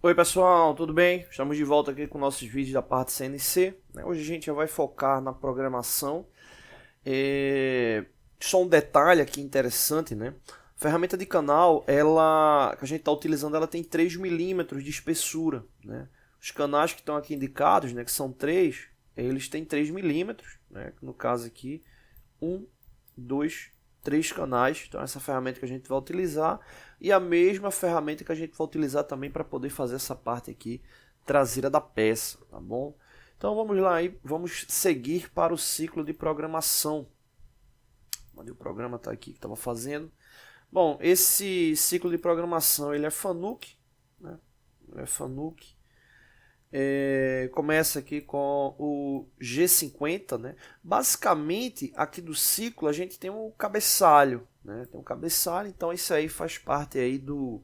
Oi pessoal, tudo bem? Estamos de volta aqui com nossos vídeos da parte CNC. Hoje a gente já vai focar na programação. Só um detalhe aqui interessante, né? A ferramenta de canal, ela que a gente está utilizando, ela tem 3 milímetros de espessura, né? Os canais que estão aqui indicados, né, que são 3, eles têm 3 milímetros, né? No caso aqui, 1, 2, 3 canais. Então essa ferramenta que a gente vai utilizar e a mesma ferramenta que a gente vai utilizar também para poder fazer essa parte aqui traseira da peça, tá bom? Então vamos lá aí, vamos seguir para o ciclo de programação. Onde o programa está aqui que estava fazendo. Bom, esse ciclo de programação ele é FANUC, né? Ele é FANUC. Começa aqui com o G50, né? Basicamente, aqui do ciclo a gente tem um cabeçalho, né? Tem um cabeçalho, então isso aí faz parte aí do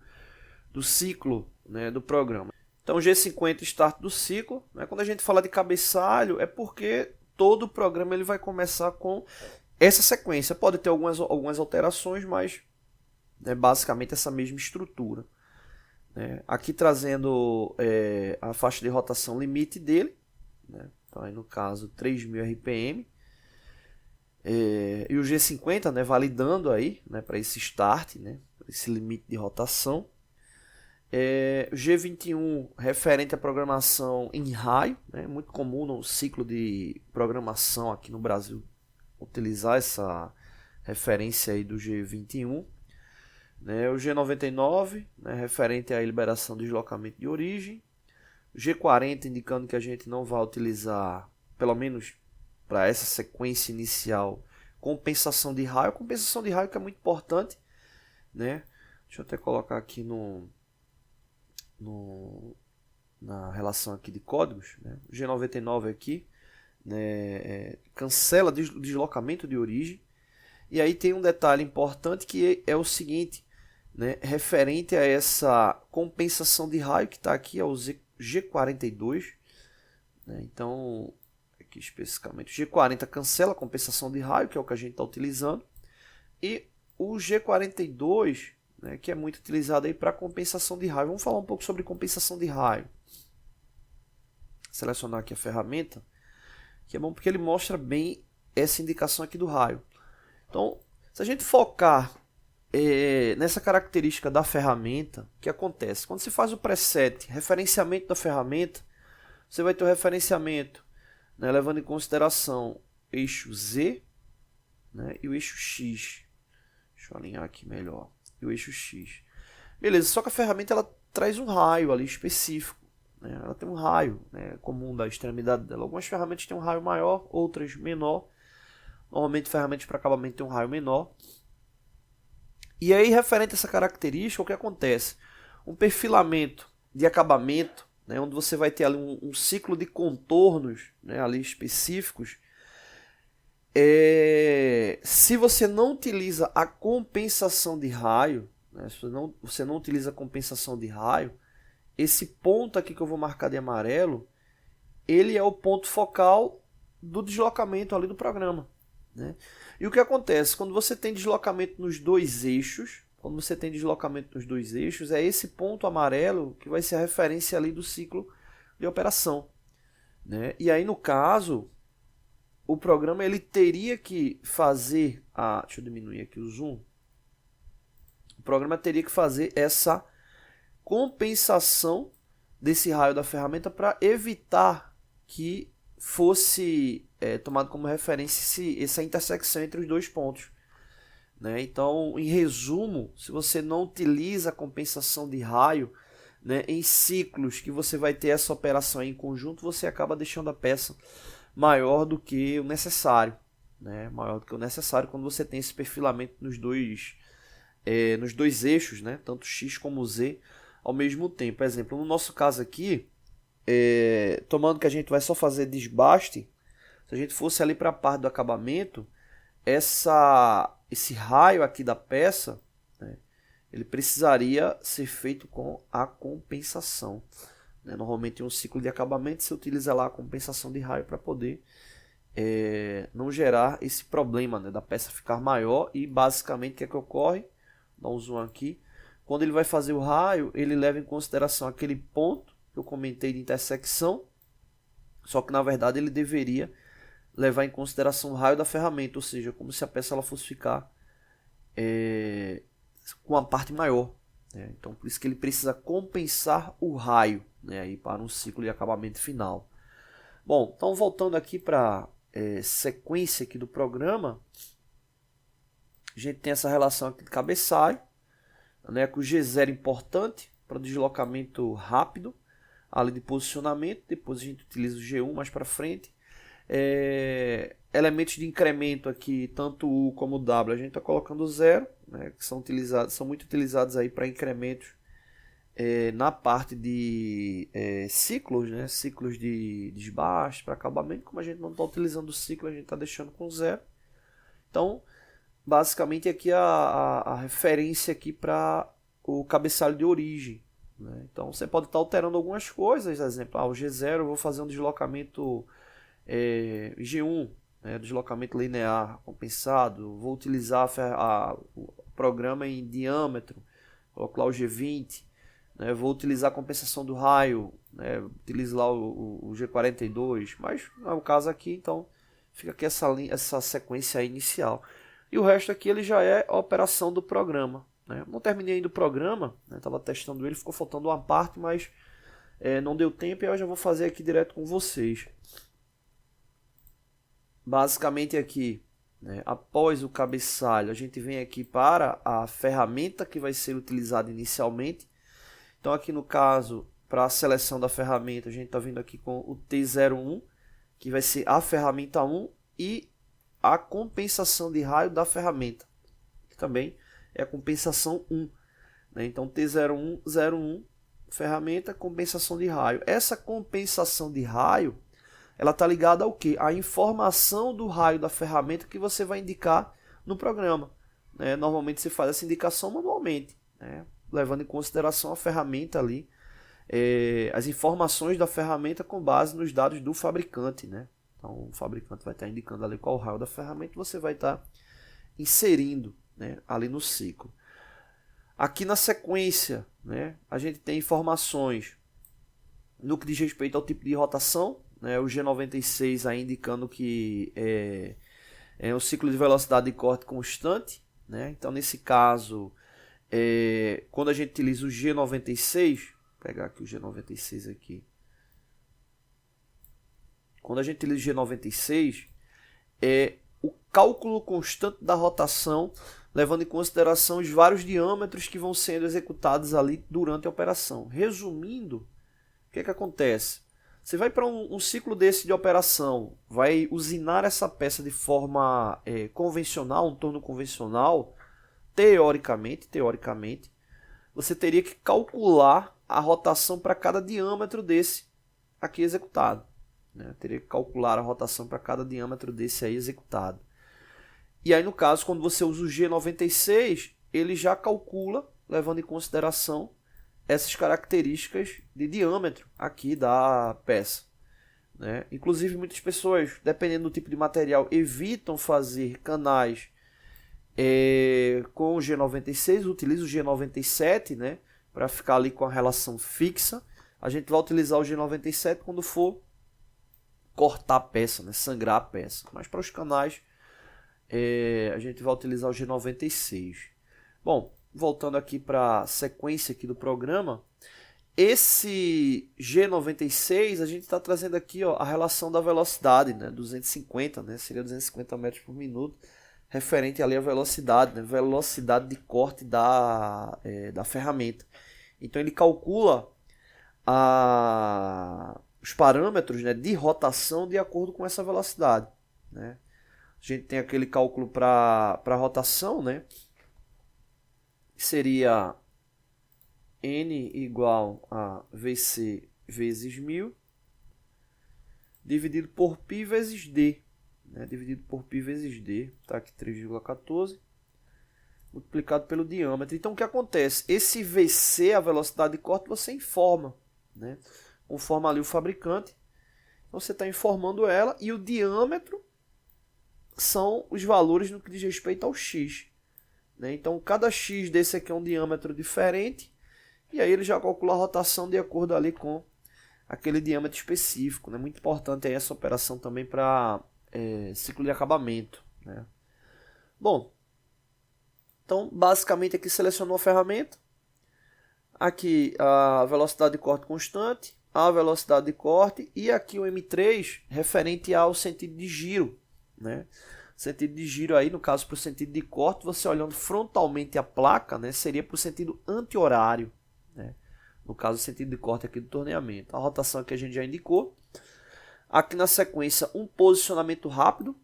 ciclo, né, do programa. Então o G50 start do ciclo, né? Quando a gente fala de cabeçalho é porque todo o programa ele vai começar com essa sequência. Pode ter algumas alterações, mas é basicamente essa mesma estrutura. Aqui trazendo a faixa de rotação limite dele, né? Então aí no caso 3000 RPM, e o G50, né, validando aí, né, para esse start, né, esse limite de rotação. O G21 referente à programação em raio, né, muito comum no ciclo de programação aqui no Brasil utilizar essa referência aí do G21. O G99, né, referente à liberação de deslocamento de origem. O G40 indicando que a gente não vai utilizar, pelo menos para essa sequência inicial, compensação de raio. Compensação de raio que é muito importante, né? Deixa eu até colocar aqui na relação aqui de códigos. Né? O G99 aqui, né, cancela deslocamento de origem. E aí tem um detalhe importante que é o seguinte, né, referente a essa compensação de raio que está aqui, é o G42. Né, então, aqui especificamente, o G40 cancela a compensação de raio, que é o que a gente está utilizando. E o G42, né, que é muito utilizado aí para compensação de raio. Vamos falar um pouco sobre compensação de raio. Selecionar aqui a ferramenta, que é bom porque ele mostra bem essa indicação aqui do raio. Então, se a gente focar nessa característica da ferramenta, o que acontece? Quando você faz o preset, referenciamento da ferramenta, você vai ter o referenciamento, né, levando em consideração o eixo Z, né, e o eixo X. Deixa eu alinhar aqui melhor. E o eixo X. Beleza, só que a ferramenta ela traz um raio ali específico. Né? Ela tem um raio, né, comum da extremidade dela. Algumas ferramentas têm um raio maior, outras menor. Normalmente ferramentas para acabamento têm um raio menor. E aí, referente a essa característica, o que acontece? Um perfilamento de acabamento, né, onde você vai ter ali um ciclo de contornos, né, ali específicos. Se você não utiliza a compensação de raio, né, se você não utiliza a compensação de raio, esse ponto aqui que eu vou marcar de amarelo, ele é o ponto focal do deslocamento ali do programa. Né? E o que acontece? Quando você tem deslocamento nos dois eixos, é esse ponto amarelo que vai ser a referência ali do ciclo de operação. Né? E aí, no caso, o programa ele teria que fazer deixa eu diminuir aqui o zoom. O programa teria que fazer essa compensação desse raio da ferramenta para evitar que fosse tomado como referência essa intersecção entre os dois pontos. Né? Então, em resumo, se você não utiliza a compensação de raio, né, em ciclos que você vai ter essa operação em conjunto, você acaba deixando a peça maior do que o necessário. Né? Maior do que o necessário quando você tem esse perfilamento nos dois eixos, né? Tanto X como Z, ao mesmo tempo. Por exemplo, no nosso caso aqui, tomando que a gente vai só fazer desbaste, se a gente fosse ali para a parte do acabamento, esse raio aqui da peça, né, ele precisaria ser feito com a compensação. Né? Normalmente em um ciclo de acabamento você utiliza lá a compensação de raio para poder não gerar esse problema, né, da peça ficar maior. E basicamente o que é que ocorre? Dá um zoom aqui. quando ele vai fazer o raio, ele leva em consideração aquele ponto que eu comentei de intersecção, só que na verdade ele deveria levar em consideração o raio da ferramenta, ou seja, como se a peça ela fosse ficar com a parte maior. Né? Então por isso que ele precisa compensar o raio, né, aí para um ciclo de acabamento final. Bom, então voltando aqui para sequência aqui do programa, a gente tem essa relação aqui de cabeçalho, né, com o G0 importante para o deslocamento rápido, ali de posicionamento. Depois a gente utiliza o G1 mais para frente. Elementos de incremento aqui, tanto U como o W, a gente está colocando 0, né, que são muito utilizados aí para incrementos na parte de ciclos, né, ciclos de desbaste para acabamento. Como a gente não está utilizando o ciclo, a gente está deixando com 0. Então, basicamente aqui a referência aqui para o cabeçalho de origem. Né? Então você pode estar alterando algumas coisas, exemplo, o G0 eu vou fazer um deslocamento G1, né, deslocamento linear compensado, vou utilizar o programa em diâmetro, coloco lá o G20, né, vou utilizar a compensação do raio, né, utilizo lá o G42, mas não é o caso aqui, então fica aqui essa sequência inicial. E o resto aqui ele já é a operação do programa. Né? Não terminei ainda o programa, estava testando ele, ficou faltando uma parte, mas não deu tempo e eu já vou fazer aqui direto com vocês. Basicamente aqui, né, após o cabeçalho, a gente vem aqui para a ferramenta que vai ser utilizada inicialmente. Então aqui no caso, para a seleção da ferramenta, a gente está vindo aqui com o T01, que vai ser a ferramenta 1 e a compensação de raio da ferramenta, que também é a compensação 1. Né? Então T01, 01, ferramenta, compensação de raio. Essa compensação de raio, ela está ligada ao quê? A informação do raio da ferramenta que você vai indicar no programa. Né? Normalmente você faz essa indicação manualmente, né? Levando em consideração a ferramenta ali, as informações da ferramenta com base nos dados do fabricante. Né? Então o fabricante vai estar indicando ali qual o raio da ferramenta e você vai estar inserindo, né, ali no ciclo. Aqui na sequência, né, a gente tem informações no que diz respeito ao tipo de rotação, né, o G96 aí indicando que é um ciclo de velocidade de corte constante. Né? Então nesse caso, quando a gente utiliza o G96, vou pegar aqui o G96 aqui. Quando a gente utiliza o G96, o cálculo constante da rotação, levando em consideração os vários diâmetros que vão sendo executados ali durante a operação. Resumindo, o que acontece? Você vai para um ciclo desse de operação, vai usinar essa peça de forma convencional, um torno convencional, teoricamente, você teria que calcular a rotação para cada diâmetro desse aqui executado. Né? Teria que calcular a rotação para cada diâmetro desse aí executado. E aí no caso, quando você usa o G96, ele já calcula, levando em consideração essas características de diâmetro aqui da peça. Né? Inclusive muitas pessoas, dependendo do tipo de material, evitam fazer canais com o G96, utilizam o G97, né, para ficar ali com a relação fixa. A gente vai utilizar o G97 quando for cortar a peça, né, sangrar a peça. Mas para os canais a gente vai utilizar o G96. Bom, voltando aqui para a sequência aqui do programa, esse G96 a gente está trazendo aqui, ó, a relação da velocidade, né, 250, né, seria 250 metros por minuto, referente ali à velocidade, né, velocidade de corte da ferramenta. Então ele calcula os parâmetros, né, de rotação de acordo com essa velocidade. Né? A gente tem aquele cálculo para rotação, né, que seria N igual a VC vezes 1000, dividido por π vezes D. Né, dividido por π vezes D, tá aqui 3,14, multiplicado pelo diâmetro. Então o que acontece? Esse VC, a velocidade de corte, você informa, né? Informa ali o fabricante, então você está informando ela, e o diâmetro são os valores no que diz respeito ao X. né? Então cada x desse aqui é um diâmetro diferente, e aí ele já calcula a rotação de acordo ali com aquele diâmetro específico, né? Muito importante aí essa operação também para ciclo de acabamento, né? Bom, então basicamente aqui selecionou a ferramenta, aqui a velocidade de corte constante, a velocidade de corte e aqui o M3 referente ao sentido de giro, né? Sentido de giro aí, no caso para o sentido de corte, você olhando frontalmente a placa, né, seria para o sentido anti-horário, né? No caso, o sentido de corte aqui do torneamento. A rotação que a gente já indicou. Aqui na sequência, um posicionamento rápido,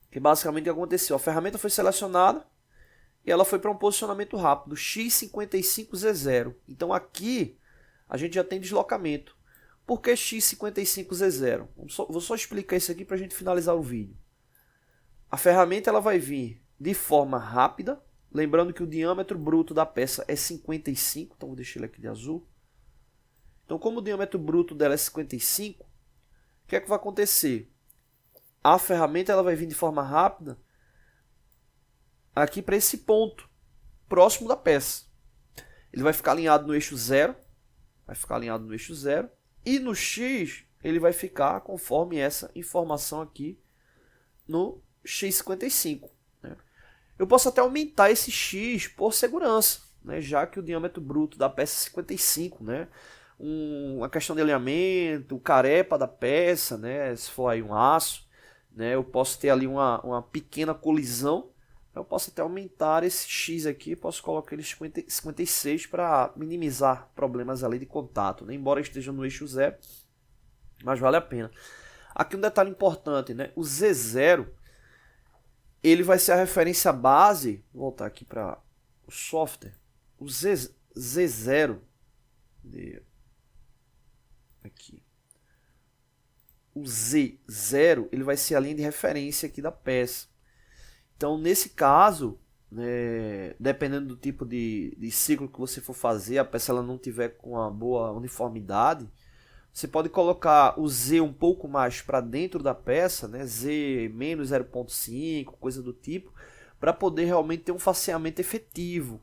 que basicamente aconteceu. A ferramenta foi selecionada e ela foi para um posicionamento rápido, x55z0. Então aqui a gente já tem deslocamento. Por que x55z0? Vou só explicar isso aqui para a gente finalizar o vídeo. A ferramenta ela vai vir de forma rápida, lembrando que o diâmetro bruto da peça é 55, então vou deixar ele aqui de azul. Então, como o diâmetro bruto dela é 55, o que é que vai acontecer? A ferramenta ela vai vir de forma rápida aqui para esse ponto, próximo da peça. Ele vai ficar alinhado no eixo 0, e no X ele vai ficar conforme essa informação aqui no x55. Né? Eu posso até aumentar esse x por segurança, né? Já que o diâmetro bruto da peça é 55, né? Uma questão de alinhamento, carepa da peça, né? Se for aí um aço, né? Eu posso ter ali uma pequena colisão. Eu posso até aumentar esse x aqui, posso colocar ele 56 para minimizar problemas ali de contato, né? Embora esteja no eixo 0, mas vale a pena. Aqui um detalhe importante, né? O Z0 ele vai ser a referência base. Vou voltar aqui para o software. O Z0 aqui. O Z0 ele vai ser a linha de referência aqui da peça. Então, nesse caso, né, dependendo do tipo de ciclo que você for fazer, a peça ela não tiver com uma boa uniformidade, você pode colocar o Z um pouco mais para dentro da peça, né, Z menos 0,5, coisa do tipo, para poder realmente ter um faceamento efetivo.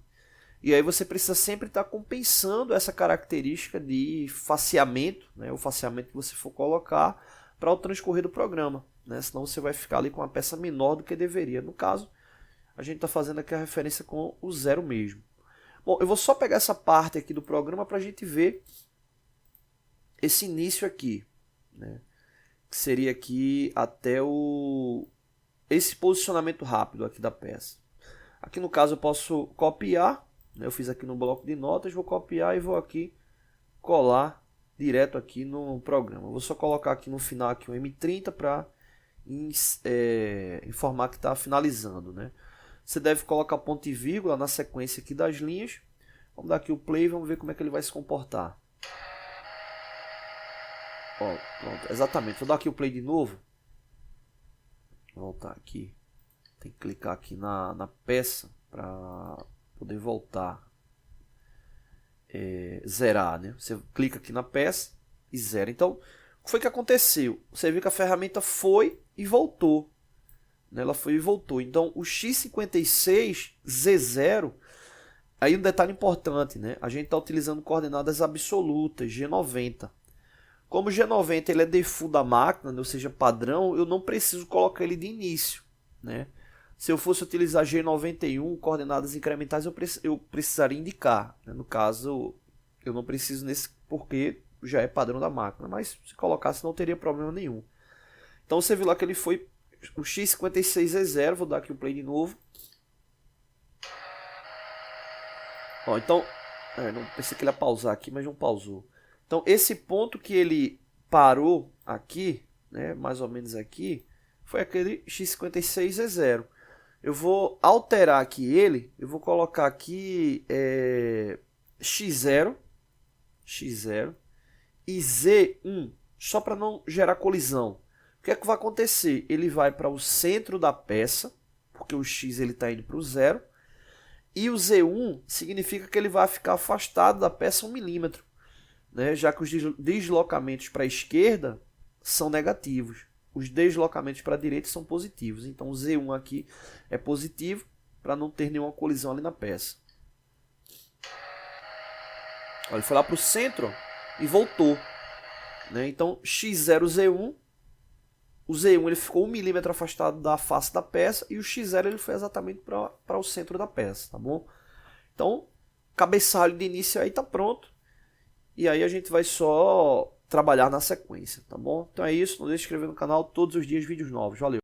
E aí você precisa sempre estar compensando essa característica de faceamento, né, o faceamento que você for colocar para o transcorrer do programa, né, senão você vai ficar ali com uma peça menor do que deveria. No caso, a gente está fazendo aqui a referência com o 0 mesmo. Bom, eu vou só pegar essa parte aqui do programa para a gente ver esse início aqui, né, que seria aqui até esse posicionamento rápido aqui da peça. Aqui no caso eu posso copiar, né, eu fiz aqui no bloco de notas, vou copiar e vou aqui colar direto aqui no programa. Eu vou só colocar aqui no final aqui um M30 para informar que está finalizando, né. Você deve colocar ponto e vírgula na sequência aqui das linhas. Vamos dar aqui o play e vamos ver como é que ele vai se comportar. Ó, pronto, exatamente. Vou dar aqui o play de novo. Vou voltar aqui. Tem que clicar aqui na peça para poder voltar. Zerar, né? Você clica aqui na peça e zera. Então, o que foi que aconteceu? Você viu que a ferramenta foi e voltou. Né? Ela foi e voltou. Então, o x56Z0, aí um detalhe importante, né? A gente está utilizando coordenadas absolutas, G90. Como o G90 ele é default da máquina, né, ou seja, padrão, eu não preciso colocar ele de início, né? Se eu fosse utilizar G91, coordenadas incrementais, eu precisaria indicar, né? No caso, eu não preciso nesse porque já é padrão da máquina, mas se colocasse não teria problema nenhum. Então você viu lá que ele foi o x56E0, vou dar aqui o play de novo. Ó, então, não pensei que ele ia pausar aqui, mas não pausou. Então, esse ponto que ele parou aqui, né, mais ou menos aqui, foi aquele x56E0. Eu vou alterar aqui ele, eu vou colocar aqui x0 e z1, só para não gerar colisão. O que é que vai acontecer? Ele vai para o centro da peça, porque o x está indo para o 0, e o z1 significa que ele vai ficar afastado da peça 1 milímetro. Né, já que os deslocamentos para a esquerda são negativos, os deslocamentos para a direita são positivos. Então o Z1 aqui é positivo, para não ter nenhuma colisão ali na peça. Olha, ele foi lá para o centro e voltou, né? Então X0Z1, o Z1 ele ficou 1 milímetro afastado da face da peça e o X0 ele foi exatamente para o centro da peça, tá bom? Então, cabeçalho de início aí tá pronto. E aí a gente vai só trabalhar na sequência, tá bom? Então é isso, não deixe de se inscrever no canal, todos os dias vídeos novos. Valeu!